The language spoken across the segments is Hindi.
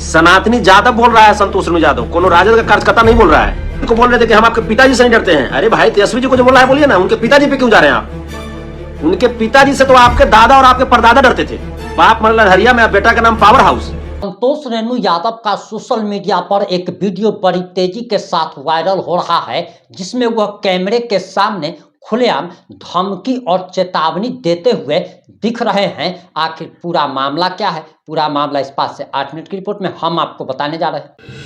सनातनी यादव बोल रहा है, संतोष रेणु यादव, कोनो राजद का कार्यकर्ता नहीं बोल रहा है। उनको बोल रहे थे कि हम आपके पिताजी से नहीं डरते हैं। अरे भाई, तेजस्वी जी को जो बोला है बोलिए ना, उनके पिताजी पे क्यों जा रहे हैं आप? उनके पिताजी से तो आपके दादा और आपके परदादा डरते थे। बाप मरल हरिया में, बेटा का नाम पावर हाउस। संतोष रेणु यादव का सोशल मीडिया पर एक वीडियो बड़ी तेजी के साथ वायरल हो रहा है, जिसमें वह कैमरे के सामने खुलेआम धमकी और चेतावनी देते हुए दिख रहे हैं। आखिर पूरा मामला क्या है? पूरा मामला इस 5 से 8 मिनट की रिपोर्ट में हम आपको बताने जा रहे हैं।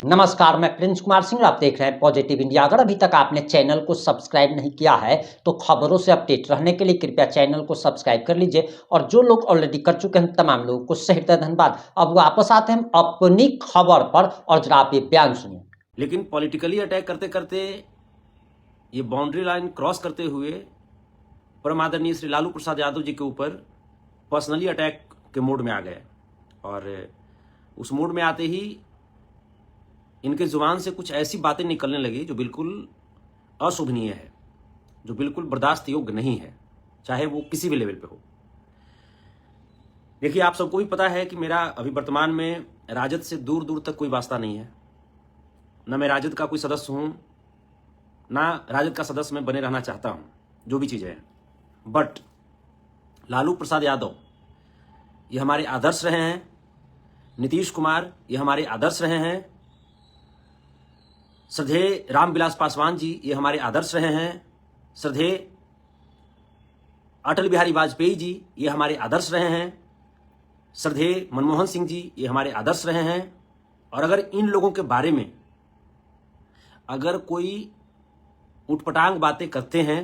नमस्कार, मैं प्रिंस कुमार सिंह, आप देख रहे हैं पॉजिटिव इंडिया। अगर अभी तक आपने चैनल को सब्सक्राइब नहीं किया है तो खबरों से अपडेट रहने के लिए कृपया चैनल को सब्सक्राइब कर लीजिए। और जो लोग ऑलरेडी कर चुके हैं तमाम लोगों को हृदय धन्यवाद। अब वापस आते हैं अपनी खबर पर और जरा आप ये बयान सुनिए। लेकिन पॉलिटिकली अटैक करते करते ये बाउंड्री लाइन क्रॉस करते हुए परम आदरणीय श्री लालू प्रसाद यादव जी के ऊपर पर्सनली अटैक के मोड में आ गए। और उस मोड में आते ही इनके जुबान से कुछ ऐसी बातें निकलने लगी जो बिल्कुल अशोभनीय है, जो बिल्कुल बर्दाश्त योग्य नहीं है, चाहे वो किसी भी लेवल पे हो। देखिए, आप सबको भी पता है कि मेरा अभी वर्तमान में राजद से दूर दूर तक कोई वास्ता नहीं है। ना मैं राजद का कोई सदस्य हूं, ना राजद का सदस्य मैं बने रहना चाहता हूं, जो भी चीजें हैं। बट लालू प्रसाद यादव ये हमारे आदर्श रहे हैं, नीतीश कुमार ये हमारे आदर्श रहे हैं, श्रद्धेय रामविलास पासवान जी ये हमारे आदर्श रहे हैं, श्रद्धेय अटल बिहारी वाजपेयी जी ये हमारे आदर्श रहे हैं, श्रद्धेय मनमोहन सिंह जी ये हमारे आदर्श रहे हैं। और अगर इन लोगों के बारे में अगर कोई उटपटांग बातें करते हैं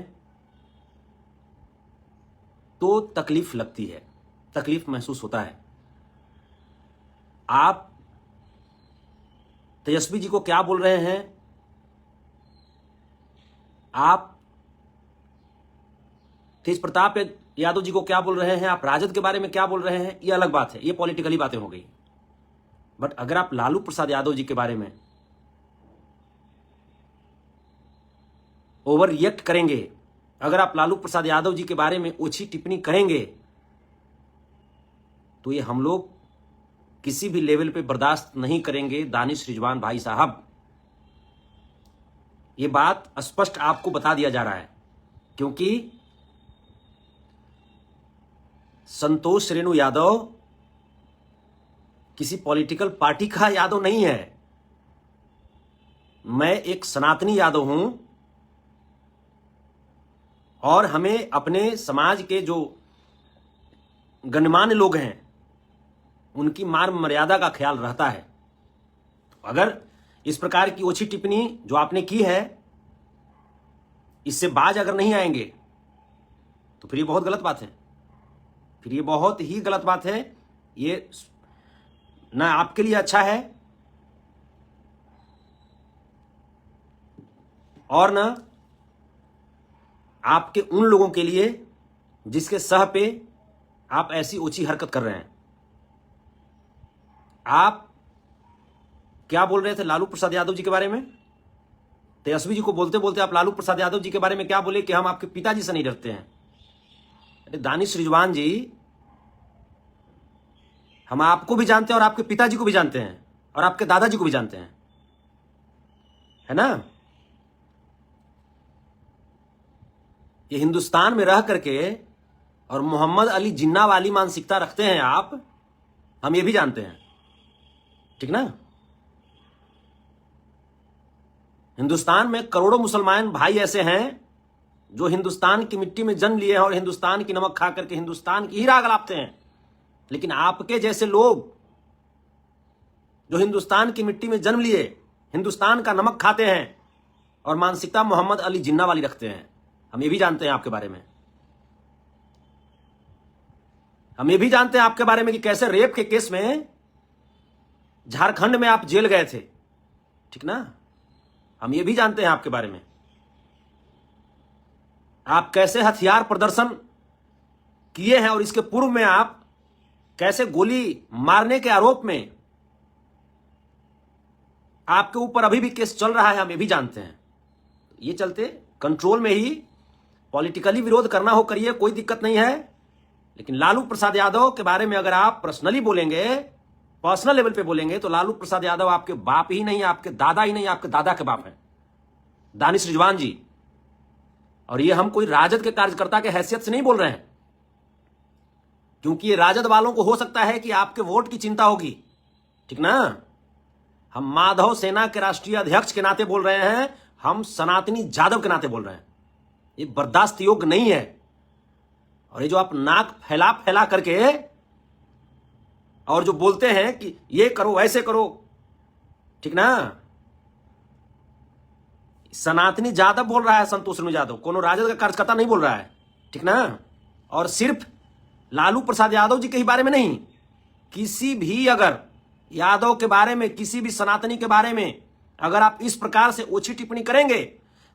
तो तकलीफ लगती है, तकलीफ महसूस होता है। आप तेजस्वी जी को क्या बोल रहे हैं, आप तेज प्रताप यादव जी को क्या बोल रहे हैं, आप राजद के बारे में क्या बोल रहे हैं, ये अलग बात है, ये पॉलिटिकली बातें हो गई। बट अगर आप लालू प्रसाद यादव जी के बारे में ओवर रिएक्ट करेंगे, अगर आप लालू प्रसाद यादव जी के बारे में ओछी टिप्पणी करेंगे, तो ये हम लोग किसी भी लेवल पे बर्दाश्त नहीं करेंगे। दानिश रिजवान भाई साहब, ये बात स्पष्ट आपको बता दिया जा रहा है, क्योंकि संतोष रेणु यादव किसी पॉलिटिकल पार्टी का यादव नहीं है। मैं एक सनातनी यादव हूं और हमें अपने समाज के जो गणमान्य लोग हैं उनकी मान मर्यादा का ख्याल रहता है। तो अगर इस प्रकार की ओछी टिप्पणी जो आपने की है, इससे बाज अगर नहीं आएंगे तो फिर ये बहुत गलत बात है, फिर ये बहुत ही गलत बात है। ये ना आपके लिए अच्छा है और ना आपके उन लोगों के लिए जिसके सह पे आप ऐसी ओछी हरकत कर रहे हैं। आप क्या बोल रहे थे लालू प्रसाद यादव जी के बारे में? तेजस्वी जी को बोलते बोलते आप लालू प्रसाद यादव जी के बारे में क्या बोले कि हम आपके पिताजी से नहीं डरते हैं। अरे दानिश रिजवान जी, हम आपको भी जानते हैं और आपके पिताजी को भी जानते हैं और आपके दादाजी को भी जानते हैं, है ना? ये हिंदुस्तान में रह करके और मोहम्मद अली जिन्ना वाली मानसिकता रखते हैं आप, हम ये भी जानते हैं, ठीक ना? हिंदुस्तान में करोड़ों मुसलमान भाई ऐसे हैं जो हिंदुस्तान की मिट्टी में जन्म लिए हैं और हिंदुस्तान की नमक खा करके हिंदुस्तान की ही राग अलापते हैं। लेकिन आपके जैसे लोग जो हिंदुस्तान की मिट्टी में जन्म लिए, हिंदुस्तान का नमक खाते हैं और मानसिकता मोहम्मद अली जिन्ना वाली रखते हैं, हम ये भी जानते हैं आपके बारे में। हम ये भी जानते हैं आपके बारे में कि कैसे रेप के केस में झारखंड में आप जेल गए थे, ठीक ना? हम ये भी जानते हैं आपके बारे में। आप कैसे हथियार प्रदर्शन किए हैं और इसके पूर्व में आप कैसे गोली मारने के आरोप में आपके ऊपर अभी भी केस चल रहा है, हम ये भी जानते हैं। ये चलते कंट्रोल में ही पॉलिटिकली विरोध करना हो करिए, कोई दिक्कत नहीं है। लेकिन लालू प्रसाद यादव के बारे में अगर आप पर्सनली बोलेंगे, पर्सनल लेवल पे बोलेंगे, तो लालू प्रसाद यादव आपके बाप ही नहीं, आपके दादा ही नहीं, आपके दादा के बाप हैं, दानिश रिजवान जी। और ये हम कोई राजद के कार्यकर्ता के हैसियत से नहीं बोल रहे हैं, क्योंकि ये राजद वालों को हो सकता है कि आपके वोट की चिंता होगी, ठीक ना। हम माधव सेना के राष्ट्रीय अध्यक्ष के नाते बोल रहे हैं, हम सनातनी जादव के नाते बोल रहे हैं। ये बर्दाश्त योग्य नहीं है। और ये जो आप नाक फैला फैला करके और जो बोलते हैं कि ये करो वैसे करो, ठीक ना। सनातनी जादव बोल रहा है, संतोष यादव, कोनो राजद का कार्यकर्ता नहीं बोल रहा है, ठीक ना। और सिर्फ लालू प्रसाद यादव जी के ही बारे में नहीं, किसी भी अगर यादव के बारे में, किसी भी सनातनी के बारे में अगर आप इस प्रकार से ओछी टिप्पणी करेंगे,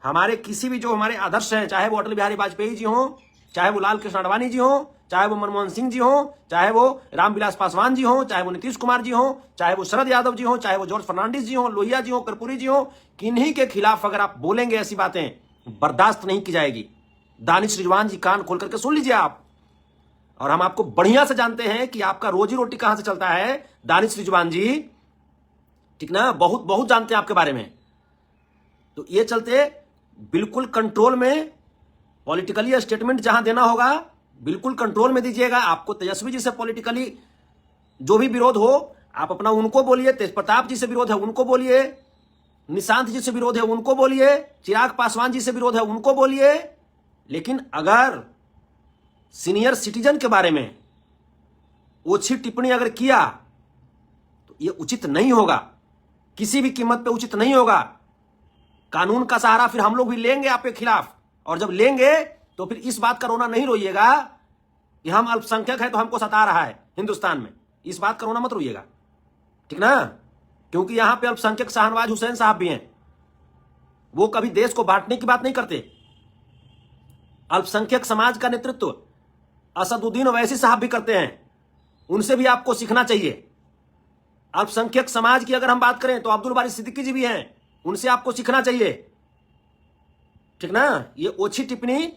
हमारे किसी भी जो हमारे आदर्श हैं, चाहे वो अटल बिहारी वाजपेयी जी हों, चाहे वो लाल कृष्ण आडवाणी जी हों, चाहे वो मनमोहन सिंह जी हों, चाहे वो रामविलास पासवान जी हों, चाहे वो नीतीश कुमार जी हों, चाहे वो शरद यादव जी हों, चाहे वो जॉर्ज फर्नांडिस जी हों, लोहिया जी हों, कर्पूरी जी हों, किन्हीं के खिलाफ अगर आप बोलेंगे ऐसी बातें, बर्दाश्त नहीं की जाएगी। दानिश रिजवान जी, कान खोल करके सुन लीजिए आप। और हम आपको बढ़िया से जानते हैं कि आपका रोजी रोटी कहां से चलता है, दानिश रिजवान जी, ठीक ना। बहुत बहुत जानते हैं आपके बारे में। तो ये चलते बिल्कुल कंट्रोल में, पॉलिटिकली स्टेटमेंट जहां देना होगा बिल्कुल कंट्रोल में दीजिएगा। आपको तेजस्वी जी से पॉलिटिकली जो भी विरोध हो, आप अपना उनको बोलिए। तेज प्रताप जी से विरोध है उनको बोलिए, निशांत जी से विरोध है उनको बोलिए, चिराग पासवान जी से विरोध है उनको बोलिए। लेकिन अगर सीनियर सिटीजन के बारे में ओछी टिप्पणी अगर किया तो यह उचित नहीं होगा, किसी भी कीमत पे उचित नहीं होगा। कानून का सहारा फिर हम लोग भी लेंगे आपके खिलाफ। और जब लेंगे तो फिर इस बात का रोना नहीं रोइएगा कि हम अल्पसंख्यक हैं तो हमको सता रहा है हिंदुस्तान में। इस बात का रोना मत रोइएगा, ठीक ना। क्योंकि यहां पे अल्पसंख्यक शाहनवाज हुसैन साहब भी हैं, वो कभी देश को बांटने की बात नहीं करते। अल्पसंख्यक समाज का नेतृत्व असदुद्दीन ओवैसी साहब भी करते हैं, उनसे भी आपको सीखना चाहिए। अल्पसंख्यक समाज की अगर हम बात करें तो अब्दुल बारी सिद्दीकी जी भी हैं, उनसे आपको सीखना चाहिए, ठीक ना। ये ओछी टिप्पणी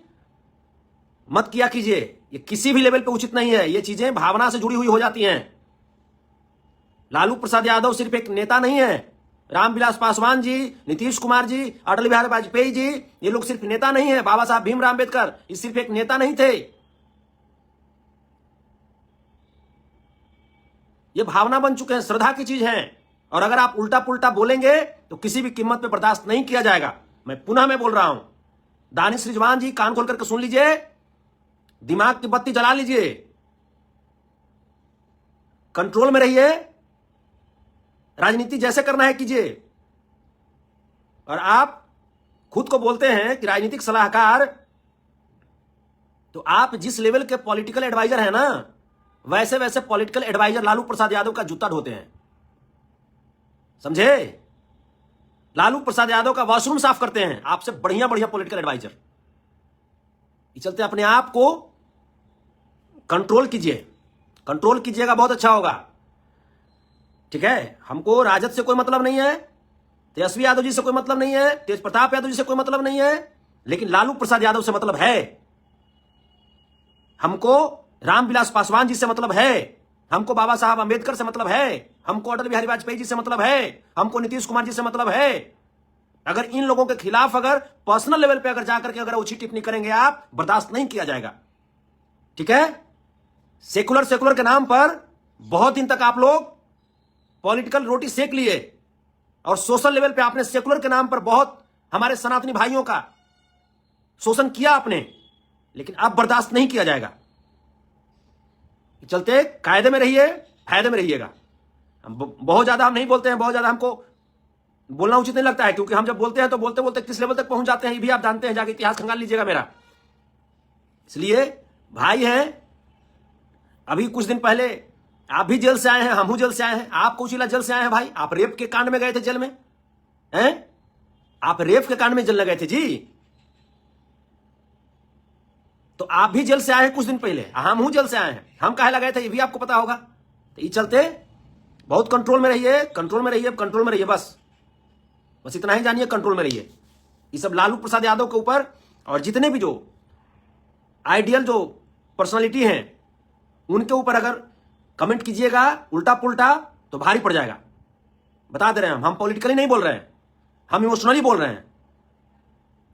मत किया कीजिए, ये किसी भी लेवल पे उचित नहीं है। ये चीजें भावना से जुड़ी हुई हो जाती हैं। लालू प्रसाद यादव सिर्फ एक नेता नहीं है, रामविलास पासवान जी, नीतीश कुमार जी, अटल बिहारी वाजपेयी जी, ये लोग सिर्फ नेता नहीं है। बाबा साहब भीमराव अम्बेडकर ये सिर्फ एक नेता नहीं थे, ये भावना बन चुके हैं, श्रद्धा की चीज है। और अगर आप उल्टा पुल्टा बोलेंगे तो किसी भी कीमत पे बर्दाश्त नहीं किया जाएगा। मैं पुनः बोल रहा हूं, दानिश रिजवान जी, कान खोल करके सुन लीजिए, दिमाग की बत्ती जला लीजिए, कंट्रोल में रहिए, राजनीति जैसे करना है कीजिए। और आप खुद को बोलते हैं कि राजनीतिक सलाहकार, तो आप जिस लेवल के पॉलिटिकल एडवाइजर हैं ना, वैसे वैसे पॉलिटिकल एडवाइजर लालू प्रसाद यादव का जूता ढोते हैं, समझे। लालू प्रसाद यादव का वॉशरूम साफ करते हैं आपसे बढ़िया बढ़िया पॉलिटिकल एडवाइजर। इस चलते अपने आप को कंट्रोल कीजिए, कंट्रोल कीजिएगा, बहुत अच्छा होगा, ठीक है। हमको राजद से कोई मतलब नहीं है, तेजस्वी यादव जी से कोई मतलब नहीं है, तेज प्रताप यादव जी से कोई मतलब नहीं है, लेकिन लालू प्रसाद यादव से मतलब है। हमको रामविलास पासवान जी से मतलब है, हमको बाबा साहब अंबेडकर से मतलब है, हमको अटल बिहारी वाजपेयी जी से मतलब है, हमको नीतीश कुमार जी से मतलब है। अगर इन लोगों के खिलाफ अगर पर्सनल लेवल पे अगर जाकर के अगर ओछी टिप्पणी करेंगे आप, बर्दाश्त नहीं किया जाएगा, ठीक है। सेकुलर सेकुलर के नाम पर बहुत दिन तक आप लोग पॉलिटिकल रोटी सेक लिए, और सोशल लेवल पे आपने सेकुलर के नाम पर बहुत हमारे सनातनी भाइयों का शोषण किया आपने, लेकिन अब बर्दाश्त नहीं किया जाएगा। चलते कायदे में रहिए, फायदे में रहिएगा। बहुत ज्यादा हम नहीं बोलते हैं, बहुत ज्यादा हमको बोलना उचित नहीं लगता है, क्योंकि हम जब बोलते हैं तो बोलते बोलते किस लेवल तक पहुंच जाते हैं ये भी आप जानते हैं, जाके इतिहास खंगाल लीजिएगा मेरा। इसलिए भाई हैं, अभी कुछ दिन पहले आप भी जेल से आए हैं, हम जेल से आए हैं, आप कोचिला जेल से आए हैं भाई। आप रेप के कांड में गए थे जेल में, हैं? आप रेप के कांड में जेल गए थे जी, तो आप भी जेल से आए हैं कुछ दिन पहले, हम जेल से आए हैं, हम काहे लगे थे ये भी आपको पता होगा। तो ये चलते बहुत कंट्रोल में रहिए, कंट्रोल में रहिए, कंट्रोल में रहिए बस, बस इतना ही जानिए, कंट्रोल में रहिए। ये सब लालू प्रसाद यादव के ऊपर और जितने भी जो आइडियल जो पर्सनालिटी हैं उनके ऊपर अगर कमेंट कीजिएगा उल्टा पुल्टा तो भारी पड़ जाएगा। बता दे रहे हैं हम पॉलिटिकली नहीं बोल रहे हैं, हम इमोशनली बोल रहे हैं।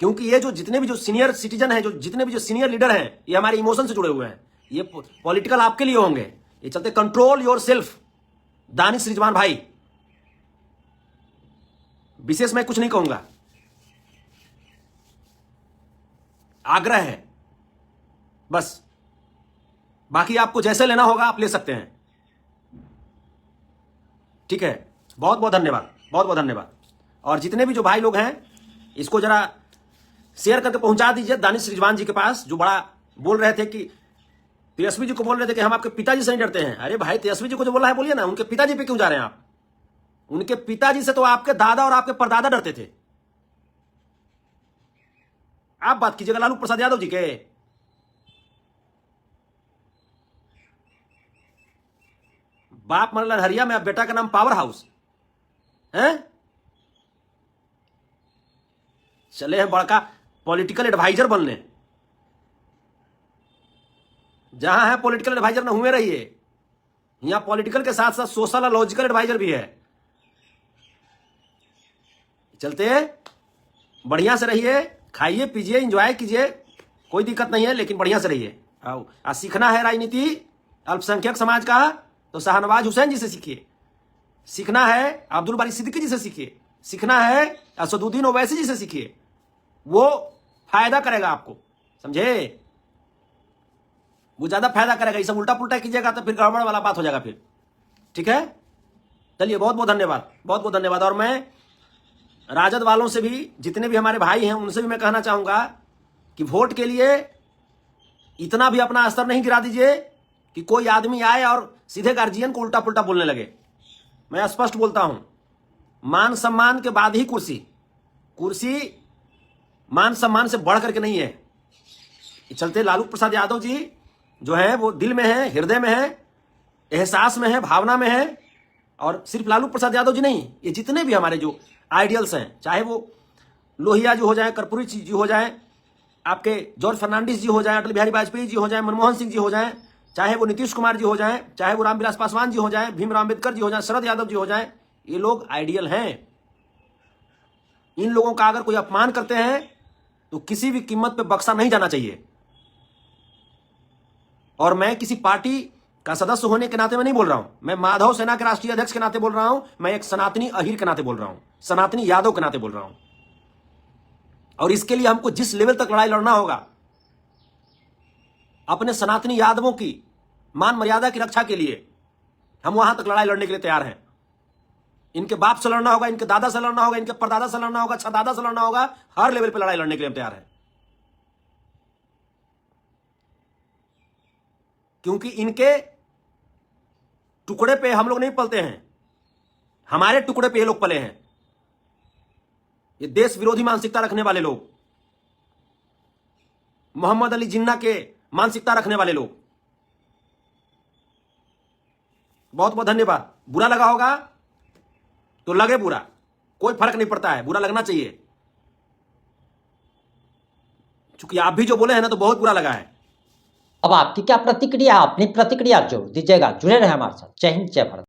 क्योंकि ये जो जितने भी जो सीनियर सिटीजन हैं, जो जितने भी जो सीनियर लीडर हैं, ये हमारे इमोशन से जुड़े हुए हैं। ये पॉलिटिकल आपके लिए होंगे। ये चलते control your self. Danish Rizwan भाई, विशेष मैं कुछ नहीं कहूंगा, आग्रह है बस। बाकी आपको जैसे लेना होगा आप ले सकते हैं, ठीक है। बहुत बहुत धन्यवाद, बहुत बहुत धन्यवाद। और जितने भी जो भाई लोग हैं इसको जरा शेयर करके पहुंचा दीजिए दानिश रिजवान जी के पास, जो बड़ा बोल रहे थे कि तेजस्वी जी को बोल रहे थे कि हम आपके पिताजी से नहीं डरते हैं। अरे भाई, तेजस्वी जी को जो बोला है बोलिए ना, उनके पिताजी पे क्यों जा रहे हैं आप? उनके पिताजी से तो आपके दादा और आपके परदादा डरते थे। आप बात कीजिएगा लालू प्रसाद यादव जी के। बाप मर लहरिया में, अब बेटा का नाम पावर हाउस है। चले हैं बड़का पॉलिटिकल एडवाइजर बनने। जहां है पॉलिटिकल एडवाइजर न हुए रहिए, यहां पॉलिटिकल के साथ साथ सोशल और लॉजिकल एडवाइजर भी है। चलते बढ़िया से रहिए, खाइए पीजिए एंजॉय कीजिए, कोई दिक्कत नहीं है, लेकिन बढ़िया से रहिए। आओ सीखना है राजनीति अल्पसंख्यक समाज का तो शाहनवाज हुसैन जी से सीखिए। सीखना है अब्दुल बारी सिद्दीकी जी से सीखिए। सीखना है असदुद्दीन ओवैसी जी से सीखिए, वो फायदा करेगा आपको, समझे? वो ज्यादा फायदा करेगा। ये सब उल्टा पुल्टा कीजिएगा तो फिर गड़बड़ वाला बात हो जाएगा फिर, ठीक है। चलिए बहुत बहुत धन्यवाद, बहुत बहुत धन्यवाद। और मैं राजद वालों से भी, जितने भी हमारे भाई हैं उनसे भी मैं कहना चाहूंगा कि वोट के लिए इतना भी अपना स्तर नहीं गिरा दीजिए कि कोई आदमी आए और सीधे गार्जियन को उल्टा पुल्टा बोलने लगे। मैं स्पष्ट बोलता हूं, मान सम्मान के बाद ही कुर्सी, कुर्सी मान सम्मान से बढ़ करके नहीं है। चलते लालू प्रसाद यादव जी जो है वो दिल में है, हृदय में है, एहसास में है, भावना में है। और सिर्फ लालू प्रसाद यादव जी नहीं, ये जितने भी हमारे जो आइडियल्स हैं, चाहे वो लोहिया जी हो जाए, कर्पूरी जी हो जाए, आपके जॉर्ज फर्नांडिस जी हो जाए, अटल बिहारी वाजपेयी जी हो जाए, मनमोहन सिंह जी हो जाए, चाहे वो नीतीश कुमार जी हो जाए, चाहे वो रामविलास पासवान जी हो जाए, भीमराव अम्बेडकर जी हो जाए, शरद यादव जी हो जाए, ये लोग आइडियल हैं। इन लोगों का अगर कोई अपमान करते हैं तो किसी भी कीमत पे बख्शा नहीं जाना चाहिए। और मैं किसी पार्टी का सदस्य होने के नाते में नहीं बोल रहा हूं, मैं माधव सेना के राष्ट्रीय अध्यक्ष के नाते बोल रहा हूं, मैं एक सनातनी अहीर के नाते बोल रहा हूं, सनातनी यादव के नाते बोल रहा हूं। और इसके लिए हमको जिस लेवल तक लड़ाई लड़ना होगा, अपने सनातनी यादवों की मान मर्यादा की रक्षा के लिए, हम वहां तक लड़ाई लड़ने के लिए तैयार हैं। इनके बाप से लड़ना होगा, इनके दादा से लड़ना होगा, इनके परदादा से लड़ना होगा, छदादा से लड़ना होगा, हर लेवल पे लड़ाई लड़ने के लिए हम तैयार हैं। क्योंकि इनके टुकड़े पे हम लोग नहीं पलते हैं, हमारे टुकड़े पे ये लोग पले हैं। ये देश विरोधी मानसिकता रखने वाले लोग, मोहम्मद अली जिन्ना के मानसिकता रखने वाले लोग। बहुत बहुत धन्यवाद। बुरा लगा होगा तो लगे बुरा, कोई फर्क नहीं पड़ता है, बुरा लगना चाहिए। चूंकि आप भी जो बोले हैं ना तो बहुत बुरा लगा है। अब आपकी क्या प्रतिक्रिया, अपनी प्रतिक्रिया जरूर दीजिएगा। जुड़े रहे हमारे साथ। जय हिंद, जय भारत।